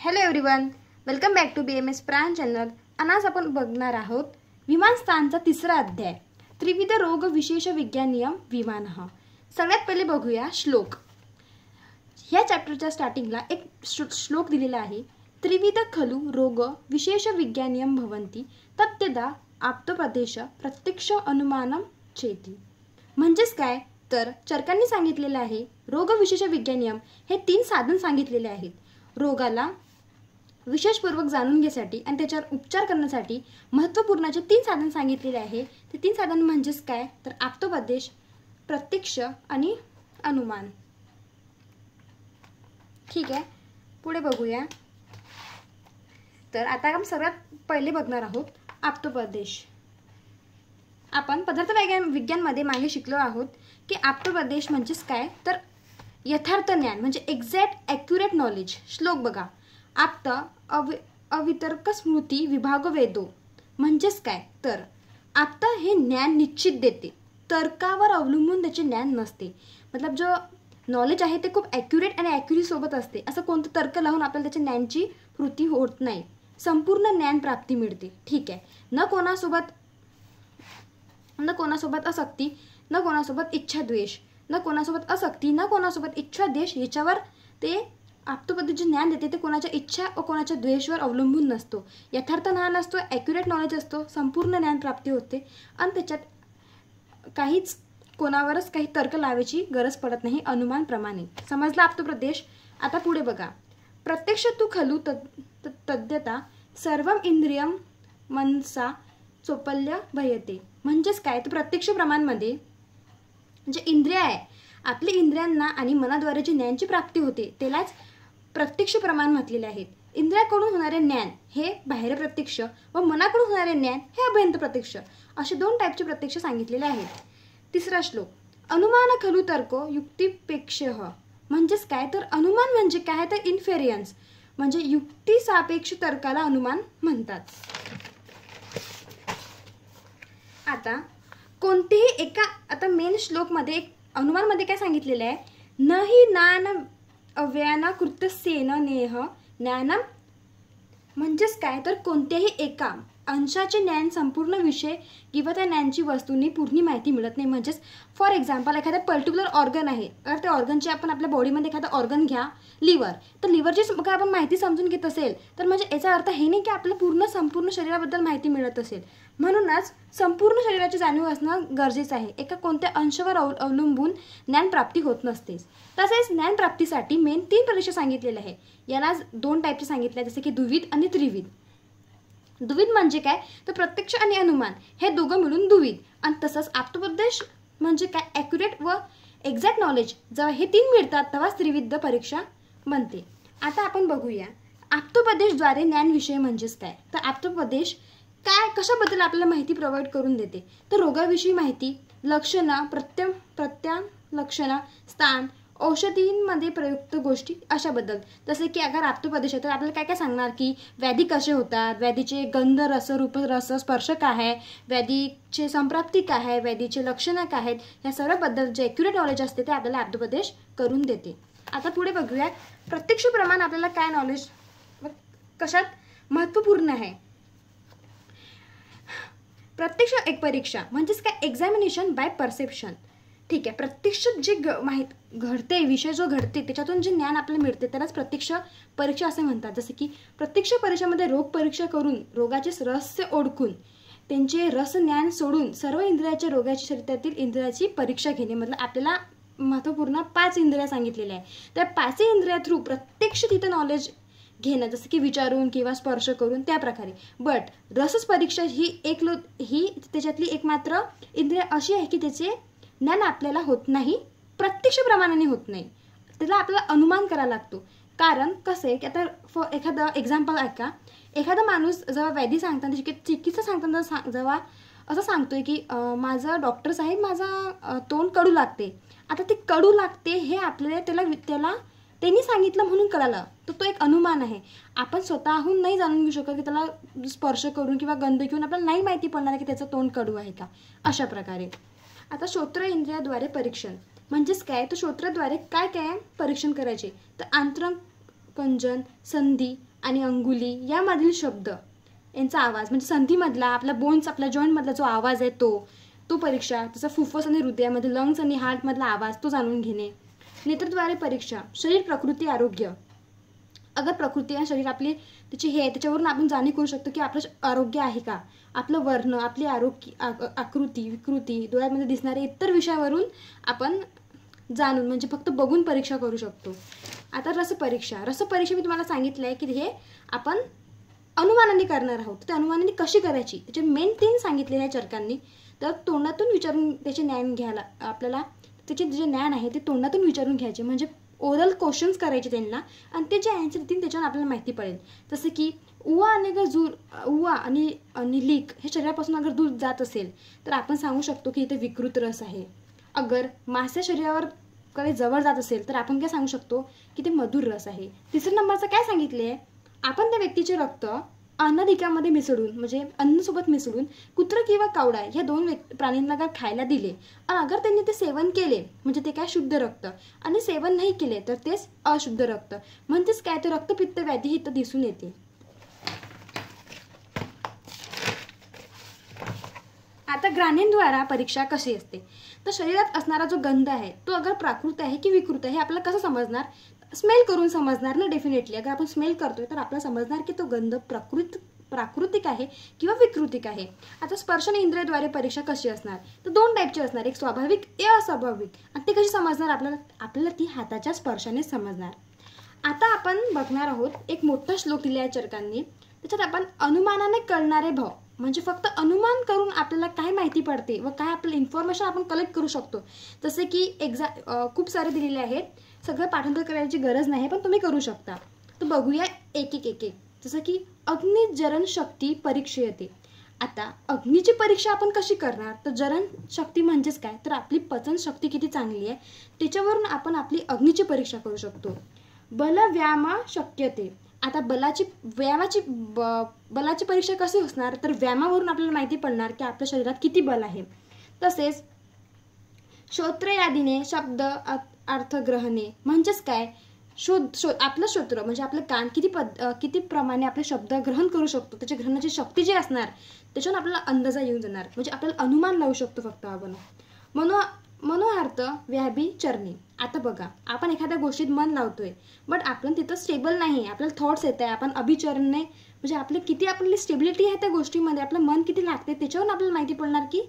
Hello everyone, welcome back to BMS Pran channel. आज आपण बघणार आहोत विमानस्थानचा तिसरा अध्याय, त्रिविध रोग विशेष विज्ञान नियम विमान. सगळ्यात पहिले बघूया श्लोक. ह्या चॅप्टरच्या स्टार्टिंगला एक श्लोक दिलेला आहे. त्रिविध खलु रोग विशेष विज्ञान नियम भवन्ति तद्यदा आप्तप्रदेश प्रत्यक्ष अनुमानम चेती. म्हणजेच काय तर चरकांनी सांगितलेलं आहे रोग विशेष विज्ञान नियम हे 3 साधन सांगितलेले आहेत. रोगाला विशेषपूर्वक जाणून घेण्यासाठी आणि त्याच्यावर उपचार करण्यासाठी महत्त्वपूर्ण जे 3 साधन सांगितलेले आहे ते 3 साधन म्हणजेच काय तर आप्तोपदेश, प्रत्यक्ष आणि अनुमान. ठीक आहे, पुढे बघूया. तर आता आपण सर्वात पहिले बघणार आहोत आप्तोपदेश. आपण पदार्थ विज्ञानमध्ये मागे शिकलो आहोत की आप्तोपदेश म्हणजेच काय तर यथार्थ ज्ञान म्हणजे एक्झॅक्ट ॲक्युरेट नॉलेज. श्लोक बघा. आप्त अवितर्क स्मृती विभाग वेदो. म्हणजेच काय तर आप्त हे ज्ञान निश्चित देते, तर्कावर अवलंबून त्याचे ज्ञान नसते. मतलब जो नॉलेज आहे ते खूप ॲक्युरेट आणि ॲक्युरी सोबत असते. असं कोणतं तर्क लावून आपल्याला त्याच्या ज्ञानची पूर्ती होत नाही. संपूर्ण ज्ञान प्राप्ती मिळते. ठीक आहे, न कोणासोबत आसक्ती, न कोणासोबत इच्छा द्वेष, न कोणासोबत आसक्ती, न कोणासोबत इच्छा द्वेष. याच्यावर ते आप्तोपदेश जे ज्ञान देते ते कोणाच्या इच्छा व कोणाच्या द्वेषावर अवलंबून नसतो. यथार्थ ज्ञान असतो, ॲक्युरेट नॉलेज असतो, संपूर्ण ज्ञान प्राप्ती होते आणि त्याच्यात काहीच कोणावरच काही तर्क लावायची गरज पडत नाही. अनुमानप्रमाणे समजला आप्तोपदेश. आता पुढे बघा. प्रत्यक्ष तू खलु तद्यता सर्वम इंद्रियम मनसा चोपल्य भयते. म्हणजेच काय तर प्रत्यक्ष प्रमाणमध्ये जे इंद्रिय आहे आपली इंद्रियांना आणि मनाद्वारे जे ज्ञानची प्राप्ती होते त्यालाच प्रत्यक्ष प्रमाण म्हटलेले आहेत. इंद्रियाकडून होणारे ज्ञान हे बाह्य प्रत्यक्ष व मनाकडून होणारे ज्ञान हे अभ्यंतर प्रत्यक्ष असे 2 टाईपचे प्रत्यक्ष सांगितलेले आहेत. तिसरा श्लोक. अनुमान खलु तर्को युक्तिपेक्षः. म्हणजेच काय तर अनुमान म्हणजे काय तर इन्फेरियन्स म्हणजे युक्ती सापेक्ष तर्काला अनुमान म्हणतात. आता कोणतेही एका आता मेन श्लोकमध्ये अनुमानमध्ये काय सांगितलेलं आहे न हि ज्ञान अव्ययाना कृत्यसेन नेह ज्ञानम. म्हणजेच काय तर कोणत्याही एका अंशाचे ज्ञान संपूर्ण विषय किंवा त्या ज्ञानची वस्तूंनी पूर्ण माहिती मिळत नाही. म्हणजेच फॉर एक्झाम्पल एखादा पर्टिक्युलर ऑर्गन आहे, तर त्या ऑर्गनची आपण आपल्या बॉडीमध्ये एखादा ऑर्गन घ्या लिव्हर, तर लिव्हरची काय आपण माहिती समजून घेत असेल तर म्हणजे याचा अर्थ हे नाही की आपल्याला संपूर्ण शरीराबद्दल माहिती मिळत असेल. म्हणूनच संपूर्ण शरीराची जाणीव असणं गरजेचं आहे. एका कोणत्या अंशावर अवलंबून ज्ञान प्राप्ती होत नसते. तसेच ज्ञान प्राप्तीसाठी मेन 3 परीक्षा सांगितलेले आहे. याला 2 टाईपचे सांगितले जसे की द्विविध आणि त्रिविध. द्विविध म्हणजे काय तर प्रत्यक्ष आणि अनुमान हे दोघं मिळून द्विविध. आणि तसंच आप्तोपदेश म्हणजे काय ॲक्युरेट व एक्झॅक्ट नॉलेज. जेव्हा हे 3 मिळतात तेव्हाच त्रिविध परीक्षा बनते. आता आपण बघूया आप्तोपदेशद्वारे ज्ञानविषय म्हणजेच काय तर आप्तोपदेश काय कशाबद्दल आपल्याला माहिती प्रोव्हाइड करून देते तर रोगाविषयी माहिती, लक्षणं, लक्षणं, स्थान, औषधींमध्ये प्रयुक्त गोष्टी अशाबद्दल. जसे की अगर आप्तोपदेश आहे तर आपल्याला काय काय सांगणार की व्याधी कसे होतात, व्याधीचे गंध रस रूप रस स्पर्श काय आहे, व्याधीचे संप्राप्ती काय आहे, व्याधीचे लक्षणं काय आहेत, या सर्वबद्दल जे ॲक्युरेट नॉलेज असते ते आपल्याला आप्तोपदेश करून देते. आता पुढे बघूया प्रत्यक्ष प्रमाण आपल्याला काय नॉलेज कशात महत्त्वपूर्ण आहे. प्रत्यक्ष एक परीक्षा म्हणजेच काय एक्झामिनेशन बाय परसेप्शन. ठीक आहे, प्रत्यक्ष जे घडते विषय जो घडते त्याच्यातून जे ज्ञान आपल्याला मिळते त्यालाच प्रत्यक्ष परीक्षा असे म्हणतात. जसे की प्रत्यक्ष परीक्षेमध्ये रोग परीक्षा करून रोगाचे रहस्य ओळखून त्यांचे रस ज्ञान सोडून सर्व इंद्रियाच्या रोगाच्या शरीरातील इंद्रियाची परीक्षा घेणे. मतलब आपल्याला महत्त्वपूर्ण 5 इंद्रिया सांगितलेल्या आहे. त्या 5 इंद्रिया थ्रू प्रत्यक्ष तिथं नॉलेज घेणं जसं की विचारून किंवा स्पर्श करून त्या प्रकारे. बट रसच परीक्षा ही त्याच्यातली एकमात्र इंद्रिय अशी आहे की त्याचे ज्ञान आपल्याला होत नाही, प्रत्यक्ष प्रमाणाने होत नाही. त्याला आपल्याला अनुमान करायला लागतो. कारण कसं आहे की आता एखादं एक्झाम्पल ऐका. एखादा माणूस जेव्हा व्याधी सांगताना चिकित्सा सांगताना जेव्हा असं सांगतोय की माझं डॉक्टर साहेब माझं तोंड कडू लागते. आता ते कडू लागते हे आपल्याला त्याला त्यांनी सांगितलं म्हणून कळालं तर तो एक अनुमान आहे. आपण स्वतःहून नाही जाणून घेऊ शकत की त्याला स्पर्श करून किंवा गंध घेऊन आपल्याला नाही माहिती पडणार की त्याचं तोंड कडू आहे का. अशा प्रकारे आता श्रोत्र इंद्रियाद्वारे परीक्षण म्हणजेच काय तर श्रोत्राद्वारे काय काय परीक्षण करायचे तर आंतरंग कंजन संधी आणि अंगुली यामधील शब्द यांचा आवाज म्हणजे संधीमधला आपला बोन्स आपल्या जॉईंटमधला जो आवाज आहे तो परीक्षा. तसं फुफ्फुस आणि हृदयामध्ये लंग्स आणि हार्टमधला आवाज तो जाणून घेणे. नेत्रद्वारे परीक्षा शरीर प्रकृती आरोग्य. अगर प्रकृती आणि शरीर आपली त्याची हे त्याच्यावरून आपण जाणीव करू शकतो की आपलं आरोग्य आहे का. आपलं वर्ण आपली आरोग्य आकृती विकृती डोळ्यामध्ये दिसणारे इतर विषयावरून आपण जाणून म्हणजे फक्त बघून परीक्षा करू शकतो. आता रसपरीक्षा. रसपरीक्षा मी तुम्हाला सांगितलं आहे की हे आपण अनुमानाने करणार आहोत. त्या अनुमानाने कशी करायची त्याचे मेन 3 सांगितलेले आहे चरकांनी. तर तोंडातून विचारून त्याचे ज्ञान घ्यायला आपल्याला त्याचे जे ज्ञान आहे ते तोंडातून विचारून घ्यायचे म्हणजे ओरल क्वेश्चन्स करायचे त्यांना आणि ते जे आन्सर देतील त्याच्यावर आपल्याला माहिती पडेल. जसं की उवा आणि उवा आणि लीक हे शरीरापासून अगर दूर जात असेल तर आपण सांगू शकतो की इथे विकृत रस आहे. अगर मासे शरीरावर कडे जवळ जात असेल तर आपण काय सांगू शकतो की ते मधुर रस आहे. 3 नंबरचं काय सांगितले आपण त्या व्यक्तीचे रक्त अन्नधिकामध्ये मिसळून म्हणजे अन्नसोबत मिसळून कुत्र किंवा कावडा ह्या 2 प्राण्यांना जर खायला दिले आणि अगर त्यांनी ते सेवन केले म्हणजे ते काय शुद्ध रक्त आणि सेवन नाही केले तर तेच अशुद्ध रक्त म्हणजेच काय ते रक्तपित्त व्याधी इथं दिसून येते. आता घ्राणेद्वारा परीक्षा कशी असते तर शरीरात असणारा जो गंध आहे तो अगर प्राकृत आहे की विकृत आहे हे आपल्याला कसं समजणार. स्मेल करून समजणार ना डेफिनेटली. अगर आपण स्मेल करतोय तर आपल्याला समजणार की तो गंध प्राकृतिक आहे किंवा विकृतिक आहे. आता स्पर्शन इंद्रियाद्वारे परीक्षा कशी असणार तर 2 टाईपची असणार. एक स्वाभाविक एक अस्वाभाविक. आणि ते कशी समजणार आपल्याला ती हाताच्या स्पर्शाने समजणार. आता आपण बघणार आहोत एक मोठा श्लोक दिला आहे चरकांनी. त्याच्यात आपण अनुमानाने कळणारे भाव म्हणजे फक्त अनुमान करून आपल्याला काय माहिती पडते व काय आपलं इन्फॉर्मेशन आपण कलेक्ट करू शकतो. जसे की खूप सारे दिलेले आहेत. सगळं पाठांतर करायची गरज नाही पण तुम्ही करू शकता. तर बघूया एक एक. जसं की अग्निजरण शक्ती परीक्षेयते. आता अग्नीची परीक्षा आपण कशी करणार तर जरण शक्ती म्हणजेच काय तर आपली पचन शक्ती किती चांगली आहे त्याच्यावरून आपण आपली अग्नीची परीक्षा करू शकतो. बल व्यायाम शक्यते. आता बलाची परीक्षा कशी असणार तर व्यायामावरून आपल्याला माहिती पडणार की आपल्या शरीरात किती बल आहे. तसेच श्रोत्रयादीने शब्द अर्थग्रहणे म्हणजेच काय आपलं श्रोत्र म्हणजे आपलं कान किती प्रमाणे आपले शब्द ग्रहण करू शकतो त्याची ग्रहणाची शक्ती जी असणार त्याच्यावर आपल्याला अंदाजा येऊन जाणार म्हणजे आपल्याला अनुमान लावू शकतो फक्त आपण. मनोहार्थ व्याभिचरणे. आता बघा आपण एखाद्या गोष्टीत मन लावतोय बट आपण तिथं स्टेबल नाही आपल्याला थॉट्स येत आहे. आपण अभिचरणे म्हणजे आपले किती आपली स्टेबिलिटी आहे त्या गोष्टीमध्ये आपलं मन किती लागते त्याच्यावरून आपल्याला माहिती पडणार की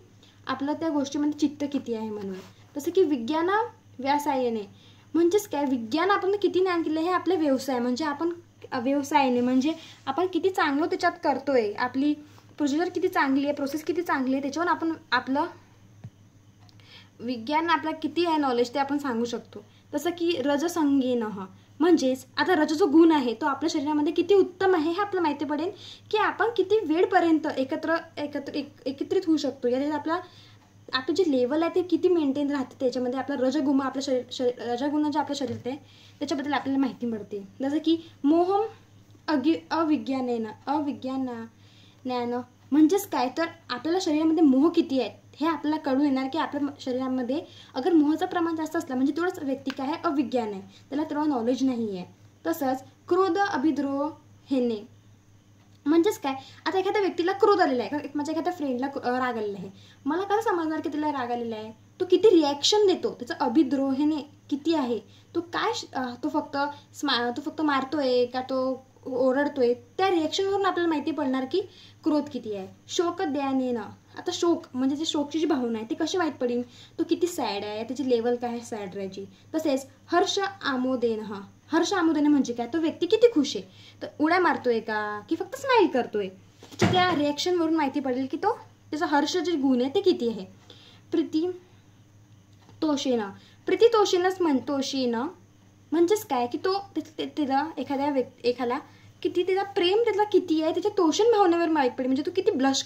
आपलं त्या गोष्टीमध्ये चित्त किती आहे म्हणून. जसं की विज्ञान व्यवसायाने म्हणजेच काय विज्ञान आपण किती ज्ञान केलं हे आपले व्यवसाय म्हणजे आपण व्यवसायाने म्हणजे आपण किती चांगलं त्याच्यात करतोय आपली प्रोसिजर किती चांगली आहे प्रोसेस किती चांगली आहे त्याच्यावर आपण आपलं विज्ञान आपला किती आहे नॉलेज ते आपण सांगू शकतो. जसं की रजसंगेनः म्हणजेच आता रज जो गुण आहे तो आपल्या शरीरामध्ये किती उत्तम आहे हे आपल्याला माहिती पडेल की आपण किती वेळपर्यंत एकत्रित होऊ शकतो. याच्यात आपलं जे लेवल आहे ते किती मेंटेन राहते त्याच्यामध्ये आपला रजगुण आपल्या रजगुण जे आपल्या शरीरात आहे त्याच्याबद्दल आपल्याला माहिती मिळते. जसं की मोहम अविज्ञान म्हणजेच काय तर आपल्याला शरीरामध्ये मोह किती आहेत हे आपल्याला कळून येणार की आपल्या शरीरामध्ये अगर मोहाचं प्रमाण जास्त असलं म्हणजे तेवढंच व्यक्ती काय आहे अविज्ञान आहे त्याला तेवढं नॉलेज नाही आहे. तसंच क्रोध अभिद्रोह हेने म्हणजेच काय आता एखाद्या व्यक्तीला क्रोध आलेला आहे माझ्या एखाद्या फ्रेंडला राग आलेला आहे मला काय समजणार की त्याला राग आलेला आहे तो किती रिॲक्शन देतो त्याचा अभिद्रोहेने किती आहे तो फक्त मारतोय का तो ओरडतोय त्या रिॲक्शनवरून आपल्याला माहिती पडणार की क्रोध किती आहे. शोक द्यानेनं. आता शोक म्हणजे जे शोकची जी भावना आहे ती कशी माहीत पडेल तो किती सॅड आहे त्याची लेवल काय आहे सॅड राहायची. तसेच हर्ष आमोदेने म्हणजे काय तो व्यक्ती किती खुश आहे तर उड्या मारतोय का की फक्त स्माइल करतोय त्या रिॲक्शनवरून माहिती पडेल की तो त्याचा हर्ष जे गुण आहे ते किती आहे. प्रीतितोषेन म्हणजेच काय की तो त्याला एखाद्या किती त्याचा प्रेम त्याला किती आहे त्याच्या तोषण भावनेवर माहीत पडेल म्हणजे तो किती ब्लश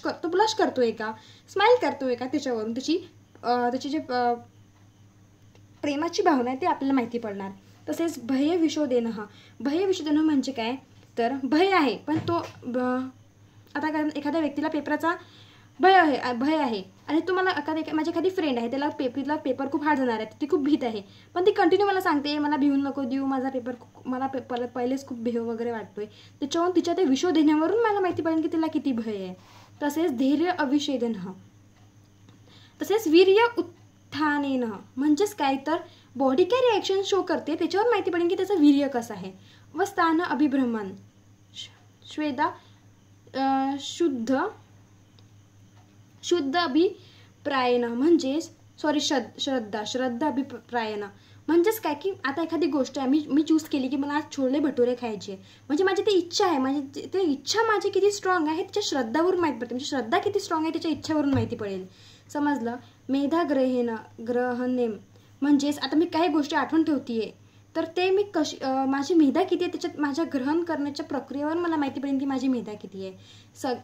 करतोय का स्माइल करतोय का त्याच्यावरून त्याची जे प्रेमाची भावना आहे ती आपल्याला माहिती पडणार. तसेच भयविशोदेन म्हणजे काय तर भय आहे पण तो आता एखाद्या व्यक्तीला पेपराचा भय आहे. आणि तुम्हाला माझी एखादी फ्रेंड आहे, त्याला पेपर खूप हार्ड जाणार आहे, ती खूप भीत आहे, पण ती कंटिन्यू मला सांगते मला भिवून नको देऊ, माझा पेपर मला पहिलेच खूप भेव वगैरे वाटतोय. त्याच्यावरून तिच्या ते विषय देण्यावरून मला माहिती पडेल की तिला किती भय आहे. तसेच धैर्य अविषेदन, तसेच वीर्य उत्थानेन, म्हणजेच काय तर बॉडी काय रिॲक्शन शो करते त्याच्यावर माहिती पडेल की त्याचं वीर्य कसं आहे. व स्थान अभिभ्रमण, श्वेदा शुद्ध अभिप्रायन, म्हणजेच श्रद्धा अभिप्रायन, म्हणजेच काय की आता एखादी गोष्ट आहे, मी चूज केली की मला आज छोले भटुरे खायचे, म्हणजे माझी ती इच्छा आहे, म्हणजे ते इच्छा माझी किती स्ट्रॉंग आहे त्याच्या श्रद्धावरून माहिती पडते. म्हणजे श्रद्धा किती स्ट्रॉंग आहे त्याच्या इच्छावरून माहिती पडेल. समजलं. मेधा ग्रहणेम, म्हणजेच आता मी काही गोष्टी आठवण ठेवतीये तर ते मी माझी मेधा किती आहे त्याच्यात माझ्या ग्रहण करण्याच्या प्रक्रियेवर मला माहिती पडेल की माझी मेधा किती आहे.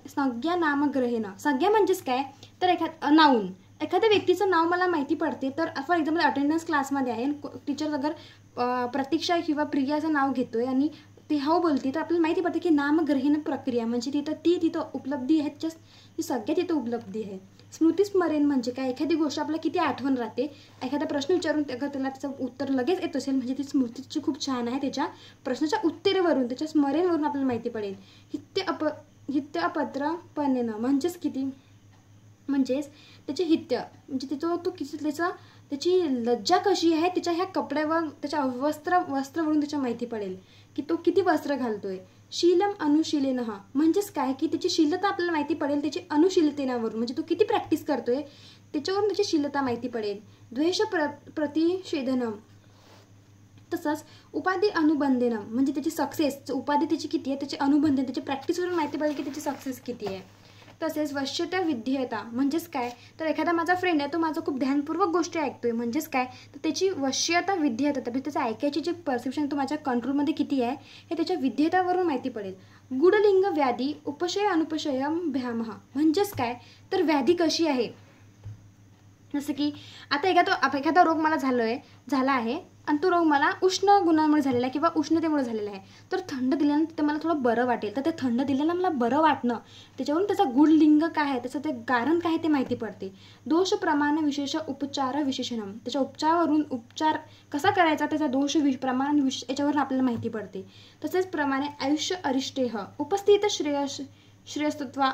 संज्ञा नामग्रहण, संज्ञा म्हणजेच काय तर नाऊन, एखाद्या व्यक्तीचं नाव मला माहिती पडते. तर फॉर एक्झाम्पल अटेंडन्स क्लासमध्ये आहे, टीचर अगर प्रतीक्षा किंवा प्रियाचं नाव घेतोय आणि ती हाव बोलते तर आपल्याला माहिती पडते की नामग्रहण प्रक्रिया म्हणजे तिथं उपलब्धी आहे, ती संज्ञा तिथं उपलब्धी आहे. स्मृतिस्मरण म्हणजे काय, एखादी गोष्ट आपल्याला किती आठवण राहते, एखादा प्रश्न विचारून अगर त्याला त्याचं उत्तर लगेच येत असेल म्हणजे ती स्मृतीची खूप छान आहे, त्याच्या प्रश्नाच्या उत्तरेवरून त्याच्या स्मरणवरून आपल्याला माहिती पडेल. हित्य अपत्रपणेन, म्हणजेच किती, म्हणजेच त्याचे हित्य म्हणजे त्याची लज्जा कशी आहे त्याच्या ह्या कपड्यावर, त्याच्या वस्त्रावरून त्याच्या माहिती पडेल की तो किती वस्त्र घालतोय. शीलम अनुशीलेन, म्हणजेच काय की त्याची शीलता आपल्याला माहिती पडेल त्याची अनुशीलतेनावरून, म्हणजे तो किती प्रॅक्टिस करतोय त्याच्यावरून त्याची शीलता माहिती पडेल. द्वेष प्रतिषेधनम, तसंच उपाधी अनुबंधनम, म्हणजे त्याची सक्सेस, उपाधी त्याची किती आहे त्याचे अनुबंधन, त्याची प्रॅक्टिसवरून माहिती पडेल की त्याची सक्सेस किती आहे. तसेच वश्यता विधेयता, म्हणजेच काय तर एखादा माझा फ्रेंड आहे तो माझं खूप ध्यानपूर्वक गोष्टी ऐकतोय, म्हणजेच काय तर त्याची वश्यता विधेयता, म्हणजे त्याचं ऐकायची जी परसेप्शन तो माझ्या कंट्रोलमध्ये किती आहे हे त्याच्या विधेयतावरून माहिती पडेल. गुडलिंग व्याधी उपशय अनुपशयम भ्यामः, म्हणजेच काय तर व्याधी कशी आहे, जसं की आता एखादा रोग मला झाला आहे आणि तो रोग मला उष्ण गुणांमुळे झालेला आहे किंवा उष्णतेमुळे झालेला आहे. तर थंड दिल्यानंतर मला थोडं बरं वाटेल, तर ते थंड दिल्यानं मला बरं वाटणं त्याच्यावरून त्याचा गुडलिंग काय आहे, त्याचं ते कारण काय आहे ते माहिती पडते. दोष प्रमाण विशेष उपचार विशेषणम, त्याच्या उपचार कसा करायचा त्याचा दोष प्रमाण याच्यावरून आपल्याला माहिती पडते. तसेच प्रमाणे आयुष्य अरिष्टेह उपस्थित श्रेयस्तत्वा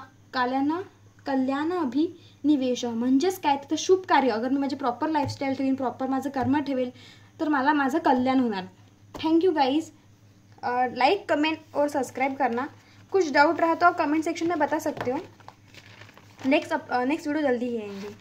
कल्याण अभिनिवेश, म्हणजेच काय तर शुभ कार्य अगर मी माझे प्रॉपर लाइफस्टाइल ठेवेन, प्रॉपर माझं कर्म ठेवेल तर मला माझं कल्याण होणार. Thank you guys. Like comment और सब्सक्राइब करना. कुछ डाउट रहा तो आप कमेंट सेक्शन में बता सकते हो. नेक्स्ट वीडियो जल्दी ही आएंगी.